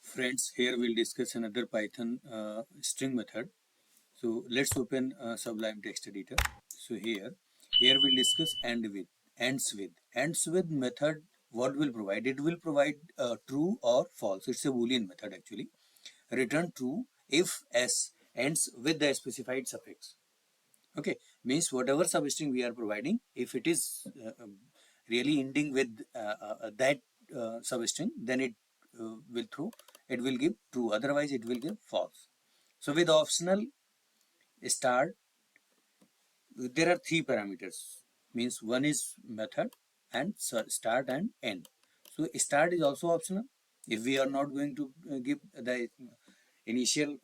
Friends, here we'll discuss another Python string method. So let's open Sublime Text Editor. So here we'll discuss ends with method. What will provide? It will provide true or false. It's a Boolean method actually. Return true if s ends with the specified suffix. Okay, means whatever substring we are providing, if it is really ending with that substring, then it will give true. Otherwise, it will give false. So with optional start, there are three parameters. Means one is method and start and end. So start is also optional. If we are not going to give the initial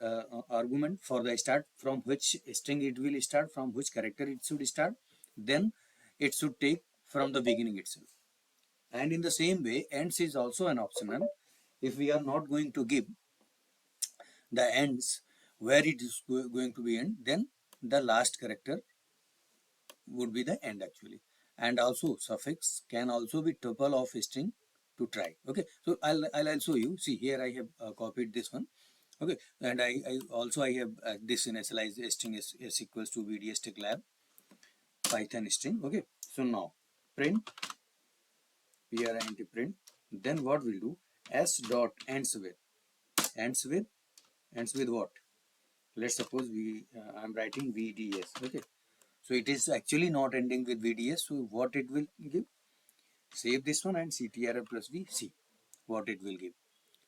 argument for the start, from which string it will start, from which character it should start, then it should take from the beginning itself. And in the same way, ends is also an optional. If we are not going to give the ends where it is going to be end, then the last character would be the end actually. And also suffix can also be tuple of string to try. Okay, so I'll show you. See, here I have copied this one. Okay, and I have this initialize string is equals to vds tech lab python string. Okay, so now print print, then what we'll do, s dot ends with ends with what? Let's suppose I'm writing vds. Okay, so it is actually not ending with vds. So what it will give? Save this one and ctrl plus v. See what it will give.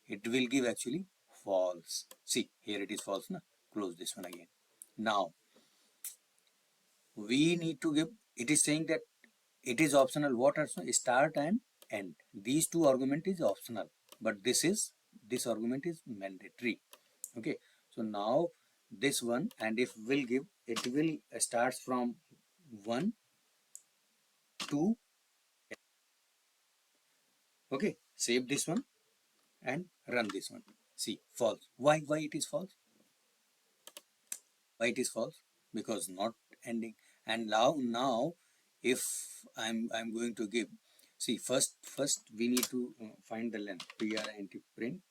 It will give actually false. See, here it is false. Na? Close this one again. Now we need to give, it is saying that it is optional. What are start and end? These two argument is optional, but this argument is mandatory. Okay, so now this one, and if will give, it will starts from 1 to, okay, save this one and run this one. See, false. Why it is false? Why it is false? Because not ending. And now if I'm going to give, see, first we need to find the length. Print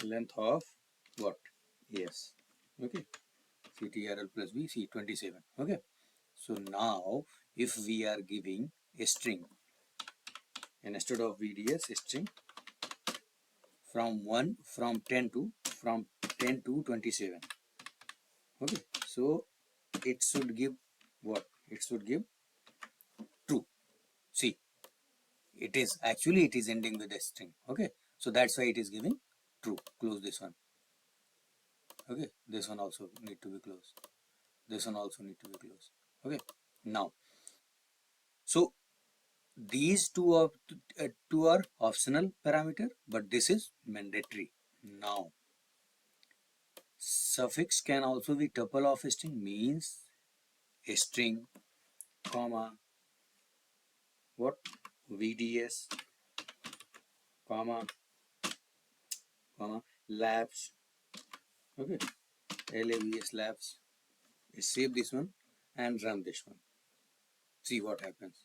length of what? Yes. Okay, ctrl plus v, c 27. Okay, so now if we are giving a string instead of vds string from 10 to 27. Okay, so it should give what? It should give true. See, it is actually it is ending with a string. Okay, so that's why it is giving true. Close this one. Okay, this one also need to be closed. This one also need to be closed. Okay, now, so these two are optional parameter, but this is mandatory. Now suffix can also be tuple of a string, means a string comma what, vds comma labs. Okay, labs labs. Save this one and run this one. See what happens.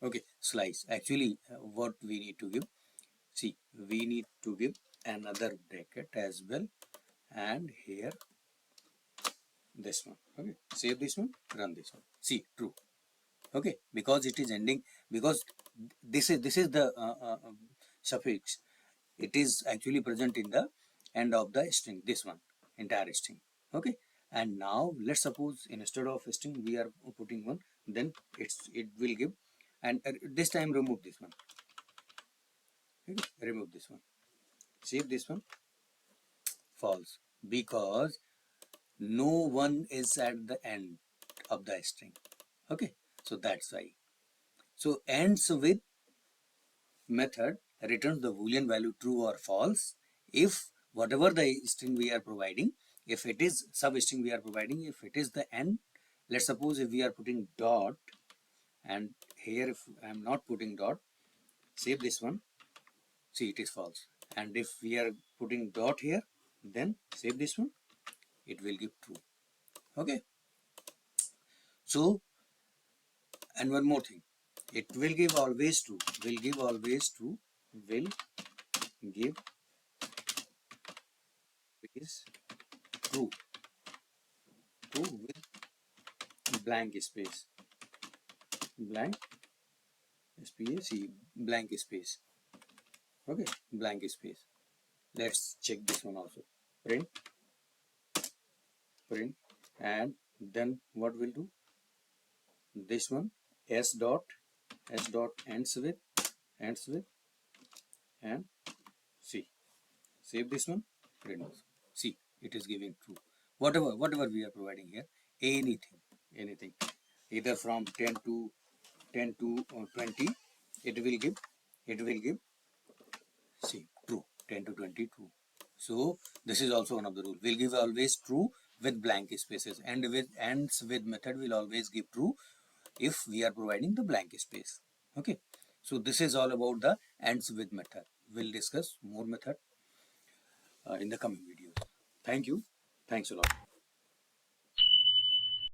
Okay, slice. Actually, what we need to give? See, we need to give another bracket as well, and here this one. Okay, save this one, run this one. See, true. Okay, because it is ending, because this is the suffix. It is actually present in the end of the string. This one, entire string. Okay, and now let's suppose instead of a string we are putting one, then it will give, and this time remove this one. Okay, remove this one. Save this one. False, because no one is at the end of the string. Okay, so that's why. So ends with method returns the boolean value true or false if whatever the string we are providing, if it is substring we are providing, if it is the end. Let's suppose if we are putting dot, and here if I am not putting dot, save this one. See, it is false. And if we are putting dot here, then save this one, it will give true. Okay, so, and one more thing, It will give always true. Will give always true. Will give is true. True with blank space. Blank space. Blank space. Okay. Blank space. Let's check this one also. Print. Print. And then what we'll do? This one. S dot. S dot ends with. Ends with. And C. Save this one. Print also. See, it is giving true. Whatever we are providing here, anything, either from 10 to 20, it will give see true 10 to 20 true. So this is also one of the rule. Will give always true with blank spaces, and with ends with method will always give true if we are providing the blank space. Okay. So this is all about the ends with method. We'll discuss more method in the coming videos. Thank you. Thanks a lot.